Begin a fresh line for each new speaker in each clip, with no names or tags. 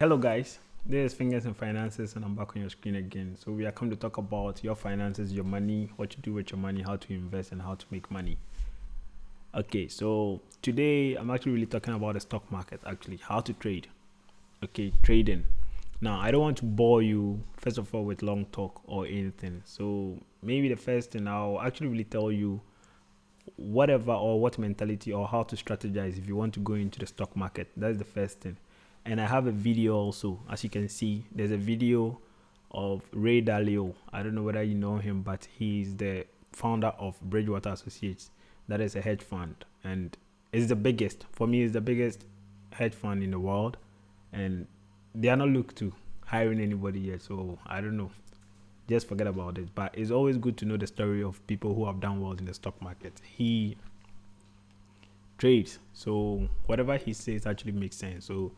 Hello guys, this is Fingers and Finances and I'm back on your screen again. So we are come to talk about your finances, your money, what you do with your money, how to invest and how to make money. Okay, so today I'm actually really talking about the stock market, actually, how to trade. Okay, trading. Now, I don't want to bore you first of all with long talk or anything. So maybe the first thing I'll actually really tell you whatever or what mentality or how to strategize if you want to go into the stock market. That's the first thing. And I have a video also, as you can see. There's a video of Ray Dalio. I don't know whether you know him, but he's the founder of Bridgewater Associates. That is a hedge fund, and it's the biggest. For me, it's the biggest hedge fund in the world, and they are not looked to hiring anybody yet. So I don't know, just forget about it. But it's always good to know the story of people who have done well in the stock market. He trades, so whatever he says actually makes sense. So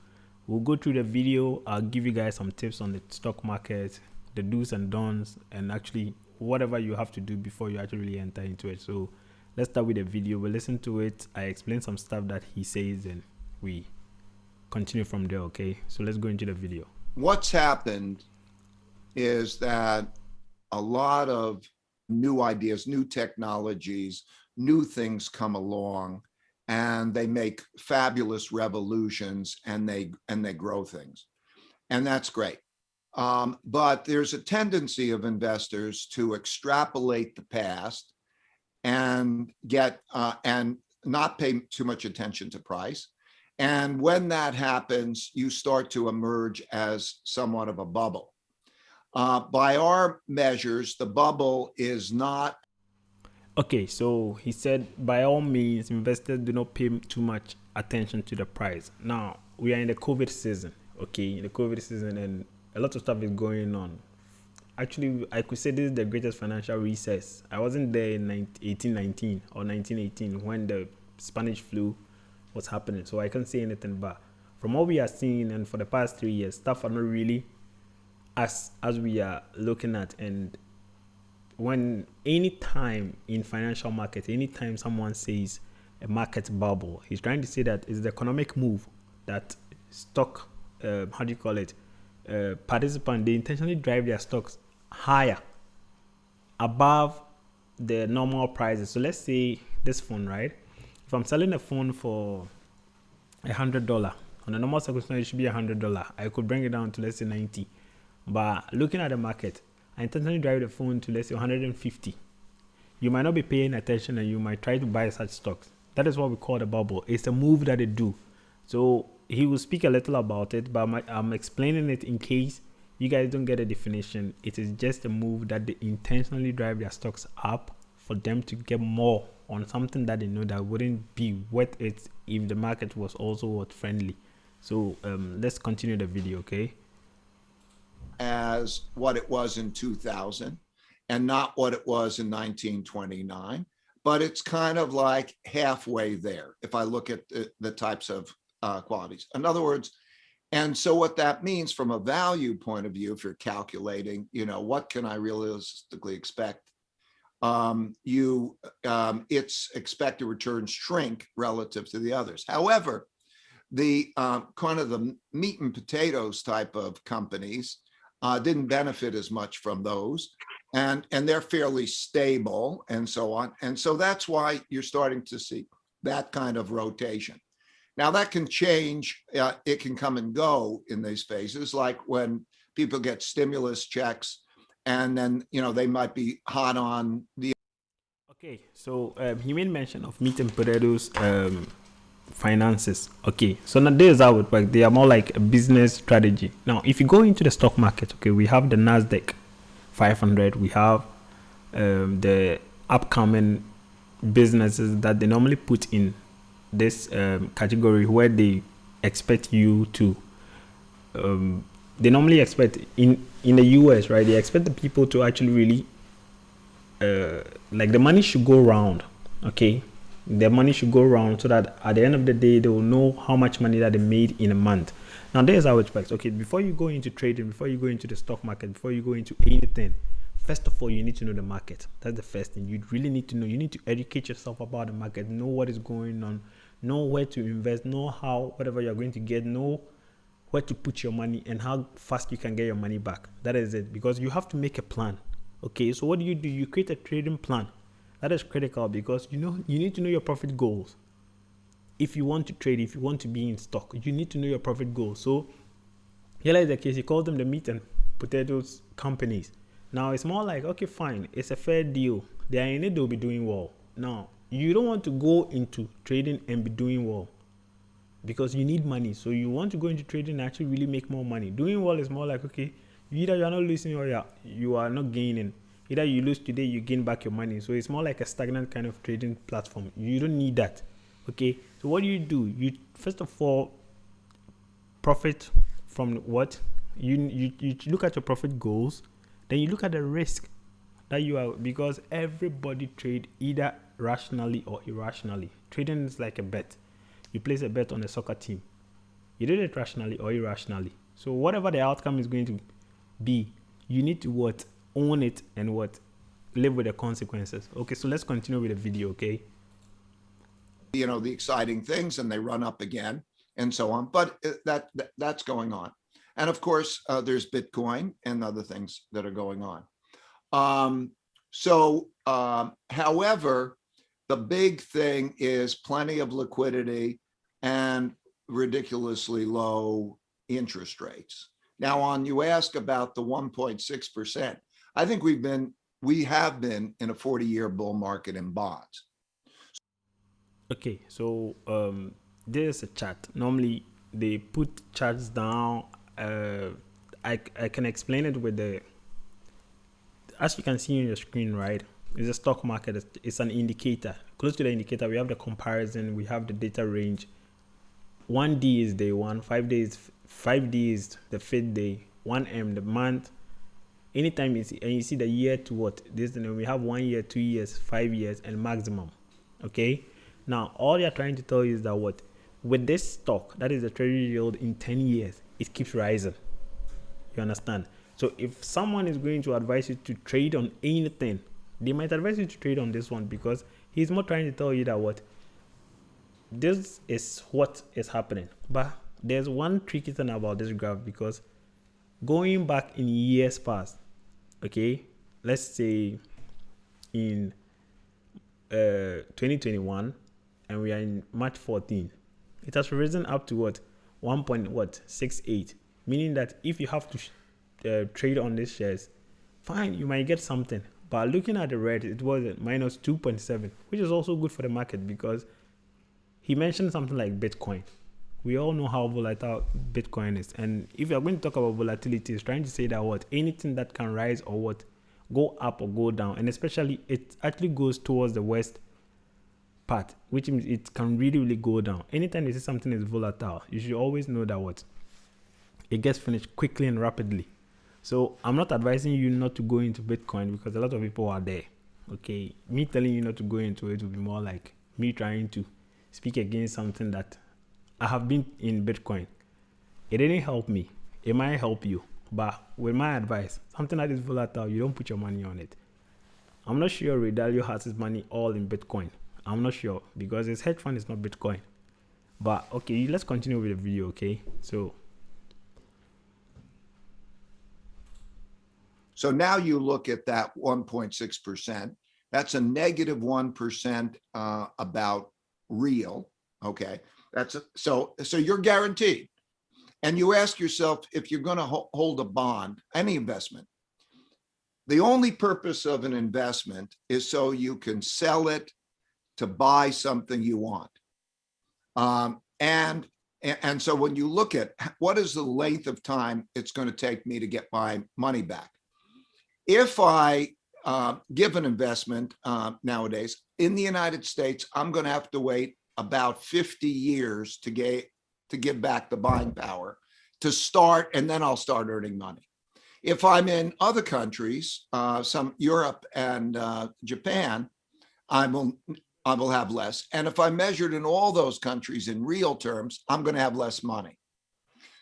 we'll go through the video. I'll give you guys some tips on the stock market, the do's and don'ts, and actually whatever you have to do before you actually really enter into it. So let's start with the video. We'll listen to it. I explain some stuff that he says and we continue from there. Okay, so let's go into the video.
What's happened is that a lot of new ideas, new technologies, new things come along, and they make fabulous revolutions, and they grow things, and that's great. But there's a tendency of investors to extrapolate the past and get and not pay too much attention to price. And when that happens, you start to emerge as somewhat of a bubble. By our measures, the bubble is not.
Okay, so he said, by all means, investors do not pay too much attention to the price. Now, we are in the COVID season, okay, in the COVID season, and a lot of stuff is going on. Actually, I could say this is the greatest financial recess. I wasn't there in 1819 or 1918 when the Spanish flu was happening, so I can't say anything. But from what we are seeing, and for the past 3 years, stuff are not really as we are looking at. And when any time in financial market, anytime someone says a market bubble, he's trying to say that it's the economic move that stock, how do you call it, participant, they intentionally drive their stocks higher above the normal prices. So let's say this phone, right? If I'm selling a phone for $100, on a normal circumstance it should be $100. I could bring it down to, let's say, 90. But looking at the market, I intentionally drive the phone to, let's say, 150. You might not be paying attention and you might try to buy such stocks. That is what we call the bubble. It's a move that they do. So he will speak a little about it, but I'm explaining it in case you guys don't get a definition. It is just a move that they intentionally drive their stocks up for them to get more on something that they know that wouldn't be worth it if the market was also worth friendly. So let's continue the video, okay?
As what it was in 2000 and not what it was in 1929, but it's kind of like halfway there if I look at the types of qualities. In other words, and so what that means from a value point of view, if you're calculating, what can I realistically expect? Its expected returns shrink relative to the others. However, the kind of the meat and potatoes type of companies didn't benefit as much from those, and they're fairly stable and so on. And so that's why you're starting to see that kind of rotation. Now that can change. It can come and go in these phases, like when people get stimulus checks and then, they might be hot on the.
Okay, so he made mention of meat and potatoes finances. Okay, so now this is how it works. They are more like a business strategy. Now, if you go into the stock market, okay, we have the Nasdaq 500. We have the upcoming businesses that they normally put in this category where they expect you to. They normally expect in the US, right? They expect the people to actually really like the money should go around. Okay, the money should go around so that at the end of the day they will know how much money that they made in a month. Now there's how it works. Okay, before you go into trading, before you go into the stock market, before you go into anything, first of all you need to know the market. That's the first thing you really need to know. You need to educate yourself about the market, know what is going on, know where to invest, know how whatever you're going to get, know where to put your money and how fast you can get your money back. That is it, because you have to make a plan. Okay, so what do? You create a trading plan. That is critical, because you need to know your profit goals. If you want to trade, if you want to be in stock, you need to know your profit goals. So here is the case. He called them the meat and potatoes companies. Now it's more like, okay, fine, it's a fair deal. They are in it, they'll be doing well. Now you don't want to go into trading and be doing well, because you need money. So you want to go into trading and actually really make more money. Doing well is more like, okay, either you are not losing or you are not gaining. Either you lose today, you gain back your money. So it's more like a stagnant kind of trading platform. You don't need that. Okay, so what do? You first of all profit from what? You look at your profit goals, then you look at the risk that you are, because everybody trade either rationally or irrationally. Trading is like a bet. You place a bet on a soccer team. You did it rationally or irrationally. So whatever the outcome is going to be, you need to own it and live with the consequences. Okay, so let's continue with the video, okay?
The exciting things, and they run up again and so on. But that's going on. And of course, there's Bitcoin and other things that are going on. However, the big thing is plenty of liquidity and ridiculously low interest rates. Now, you ask about the 1.6%. I think we have been in a 40-year bull market in bonds.
Okay, so there's a chart. Normally they put charts down. I can explain it with as you can see on your screen, right? It's a stock market. It's an indicator. Close to the indicator, we have the comparison. We have the data range. 1D is day 1. 5D is the 5th day. 1M the month. Anytime you see the year to this. We have 1 year, 2 years, 5 years, and maximum. Okay. Now all you're trying to tell you is that with this stock, that is the treasury yield in 10 years, it keeps rising. You understand? So if someone is going to advise you to trade on anything, they might advise you to trade on this one, because he's more trying to tell you that this is what is happening. But there's one tricky thing about this graph, because going back in years past, okay, let's say in 2021, and we are in March 14, it has risen up to 1.68, meaning that if you have to trade on these shares, fine, you might get something. But looking at the red, it was at minus 2.7, which is also good for the market, because he mentioned something like Bitcoin. We all know how volatile Bitcoin is, and if you're going to talk about volatility, it's trying to say that anything that can rise or go up or go down, and especially it actually goes towards the west part, which means it can really go down. Anytime you see something is volatile, you should always know that it gets finished quickly and rapidly. So I'm not advising you not to go into Bitcoin, because a lot of people are there. Okay, me telling you not to go into it would be more like me trying to speak against something that I have been in Bitcoin. It didn't help me. It might help you, but with my advice, something that is volatile, you don't put your money on it. I'm not sure Ray Dalio has his money all in Bitcoin. I'm not sure, because his hedge fund is not Bitcoin. But okay, let's continue with the video. Okay, so
now you look at that 1.6%. That's a negative 1% about real. Okay, so you're guaranteed. And you ask yourself, if you're going to hold a bond, any investment, the only purpose of an investment is so you can sell it to buy something you want. And so when you look at what is the length of time it's going to take me to get my money back, if I give an investment nowadays in the United States, I'm going to have to wait about 50 years to give back the buying power to start, and then I'll start earning money. If I'm in other countries, some Europe and Japan, I will have less. And if I measured in all those countries in real terms, I'm going to have less money.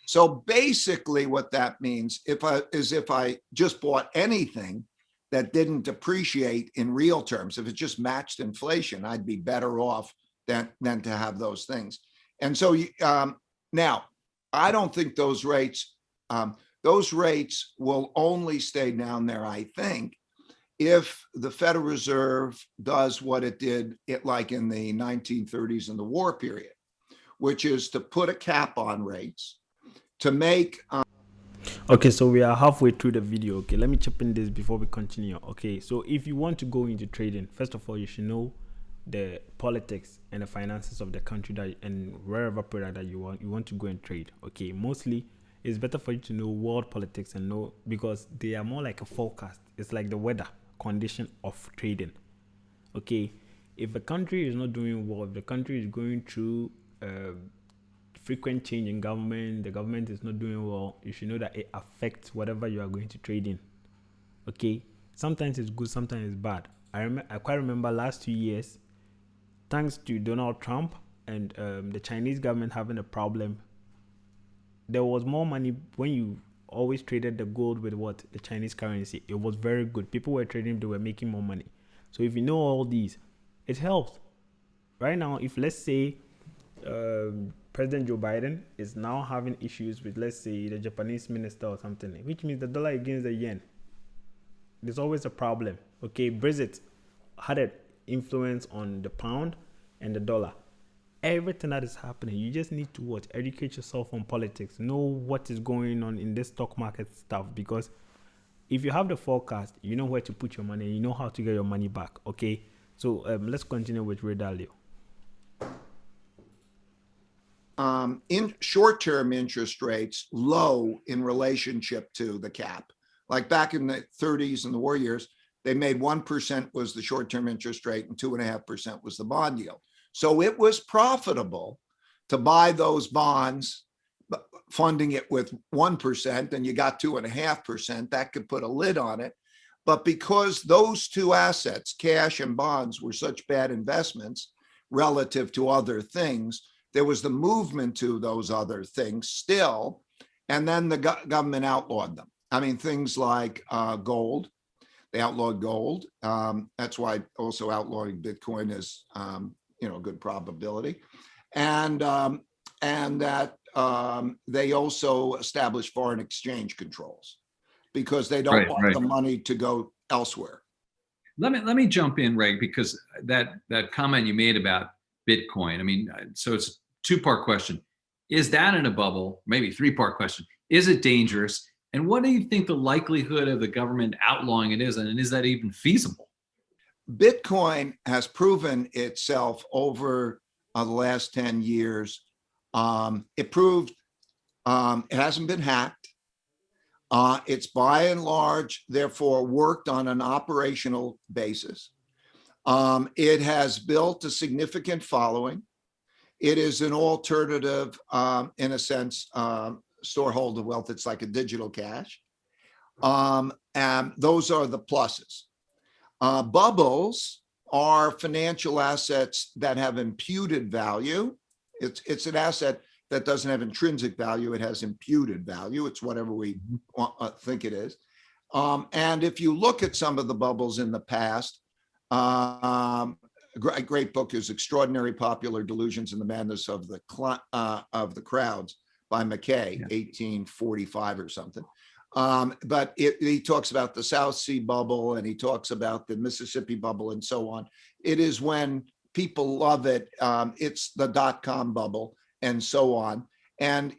So basically what that means if I just bought anything that didn't depreciate in real terms, if it just matched inflation, I'd be better off than to have those things. And so now I don't think those rates will only stay down there, I think, if the Federal Reserve does what it did like in the 1930s and the war period, which is to put a cap on rates to make
Okay, so we are halfway through the video. Okay, let me chip in this before we continue. Okay, so if you want to go into trading, first of all, you should know the politics and the finances of the country that and wherever product that you want to go and trade. Okay, mostly it's better for you to know world politics and know, because they are more like a forecast. It's like the weather condition of trading. Okay, if a country is not doing well, if the country is going through frequent change in government, the government is not doing well, you should know that it affects whatever you are going to trade in. Okay, sometimes it's good, sometimes it's bad. I quite remember last 2 years, thanks to Donald Trump and the Chinese government having a problem, there was more money when you always traded the gold with what the Chinese currency. It was very good. People were trading, they were making more money. So if you know all these, it helps. Right now, if let's say President Joe Biden is now having issues with, let's say, the Japanese minister or something, which means the dollar against the yen, there's always a problem. Okay, Brexit had an influence on the pound and the dollar. Everything that is happening, you just need to educate yourself on politics, know what is going on in this stock market stuff, because if you have the forecast, you know where to put your money, you know how to get your money back. Okay, so let's continue with Ray Dalio.
In short-term interest rates low in relationship to the cap. Like back in the 30s and the war years, they made 1% was the short-term interest rate and 2.5% was the bond yield. So it was profitable to buy those bonds, funding it with 1%, and you got 2.5%. That could put a lid on it. But because those two assets, cash and bonds, were such bad investments relative to other things, there was the movement to those other things still, and then the government outlawed them. I mean, things like gold. They outlawed gold. That's why also outlawing Bitcoin is, a good probability, and that they also established foreign exchange controls because they don't want the money to go elsewhere.
Let me jump in, Ray, because that comment you made about Bitcoin. I mean, so it's a two-part question. Is that in a bubble? Maybe three-part question. Is it dangerous? And what do you think the likelihood of the government outlawing it is? And is that even feasible?
Bitcoin has proven itself over the last 10 years. It proved it hasn't been hacked. It's by and large, therefore, worked on an operational basis. It has built a significant following. It is an alternative, in a sense, storehold of wealth. It's like a digital cash. And those are the pluses. Bubbles are financial assets that have imputed value. It's an asset that doesn't have intrinsic value. It has imputed value. It's whatever we think it is. And if you look at some of the bubbles in the past, a great book is Extraordinary Popular Delusions and the Madness of the Crowds by McKay, 1845 or something. But he talks about the South Sea bubble and he talks about the Mississippi bubble and so on. It is when people love it. It's the dot-com bubble and so on. And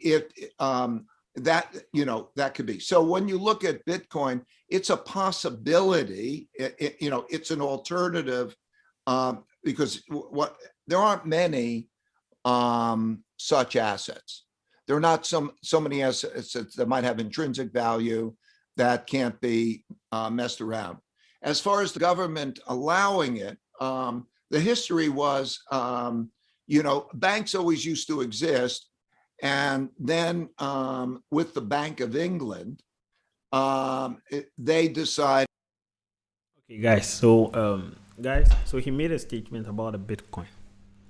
that could be. So when you look at Bitcoin, it's a possibility. It's an alternative because there aren't many such assets. There are not so many assets that might have intrinsic value that can't be messed around. As far as the government allowing it, the history was, banks always used to exist. And then with the Bank of England, they decided.
Okay, guys. So he made a statement about the Bitcoin.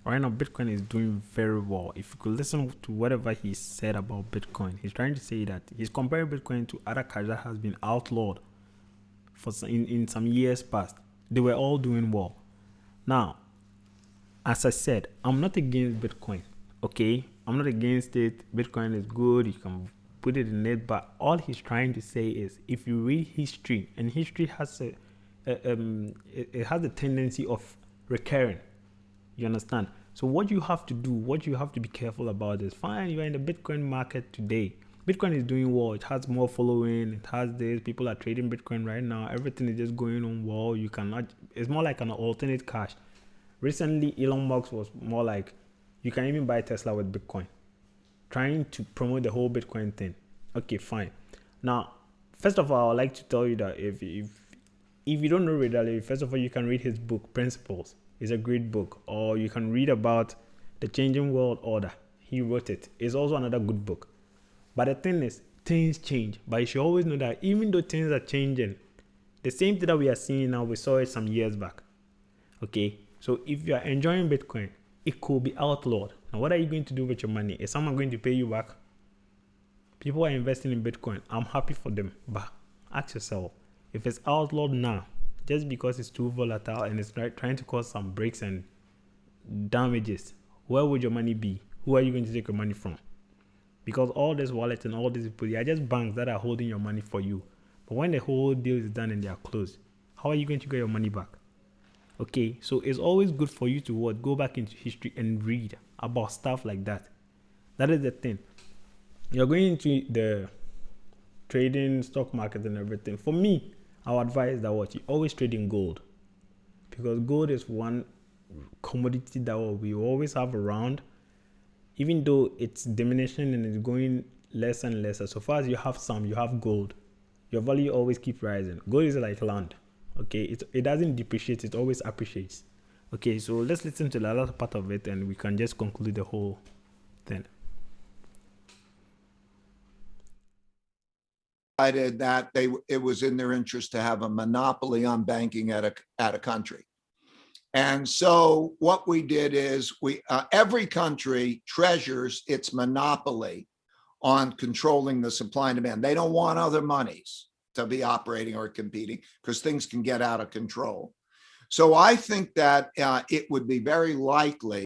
Right now, Bitcoin is doing very well. If you could listen to whatever he said about Bitcoin, he's trying to say that he's comparing Bitcoin to other cash that has been outlawed in some years past. They were all doing well. Now, as I said, I'm not against Bitcoin. Okay, I'm not against it. Bitcoin is good. You can put it in it. But all he's trying to say is, if you read history, and history has it has a tendency of recurring. You understand? So what you have to do, what you have to be careful about is, fine, you're in the Bitcoin market today. Bitcoin is doing well. It has more following. It has this. People are trading Bitcoin right now. Everything is just going on well. You cannot. It's more like an alternate cash. Recently, Elon Musk was more like, you can even buy Tesla with Bitcoin, trying to promote the whole Bitcoin thing. Okay, fine. Now, first of all, I'd like to tell you that if you don't know Ray Dalio, first of all, you can read his book, Principles. It's a great book. Or you can read about the changing world order. He wrote it. It's also another good book. But the thing is, things change. But you should always know that even though things are changing, the same thing that we are seeing now, we saw it some years back. Okay? So if you are enjoying Bitcoin, it could be outlawed. Now, what are you going to do with your money? Is someone going to pay you back? People are investing in Bitcoin. I'm happy for them. But ask yourself, if it's outlawed now, just because it's too volatile and it's trying to cause some breaks and damages, where would your money be? Who are you going to take your money from? Because all these wallets and all these people, they are just banks that are holding your money for you. But when the whole deal is done and they are closed, how are you going to get your money back? Okay, so it's always good for you to go back into history and read about stuff like that. That is the thing. You're going into the trading, stock market and everything. For me, I would advise that you always trade in gold, because gold is one commodity that we always have around, even though it's diminishing and it's going less and less. So far as you have some, you have gold, your value always keeps rising. Gold is like land. Okay, it doesn't depreciate, it always appreciates. Okay, so let's listen to the other part of it and we can just conclude the whole thing.
Decided that it was in their interest to have a monopoly on banking at a country. And so what we did is every country treasures its monopoly on controlling the supply and demand. They don't want other monies to be operating or competing because things can get out of control. So I think that it would be very likely.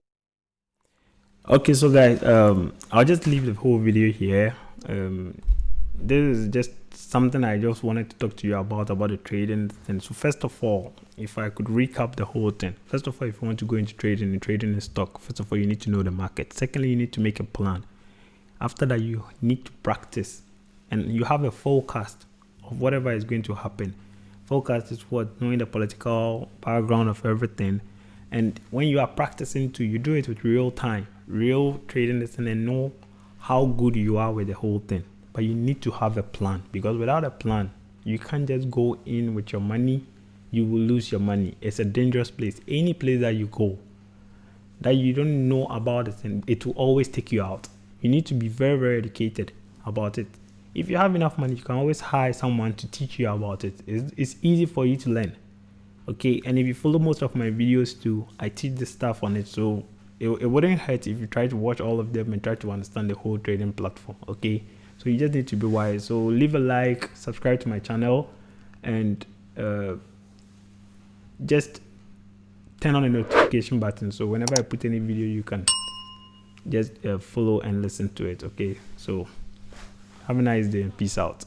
Okay, so guys, I'll just leave the whole video here. This is just something I just wanted to talk to you about the trading thing. So first of all, if I could recap the whole thing. First of all, if you want to go into trading in stock, first of all, you need to know the market. Secondly, you need to make a plan. After that, you need to practice and you have a forecast of whatever is going to happen. Forecast is what? Knowing the political background of everything. And when you are practicing you do it with real time, real trading lesson, and know how good you are with the whole thing. But you need to have a plan, because without a plan, you can't just go in with your money. You will lose your money. It's a dangerous place. Any place that you go that you don't know about it, and it will always take you out. You need to be very, very educated about it. If you have enough money, you can always hire someone to teach you about it. It's easy for you to learn. Okay, and if you follow most of my videos too, I teach this stuff on it, so it wouldn't hurt if you try to watch all of them and try to understand the whole trading platform. Okay, so you just need to be wise. So leave a like, subscribe to my channel, and just turn on the notification button, so whenever I put any video, you can just follow and listen to it. Okay, so have a nice day and peace out.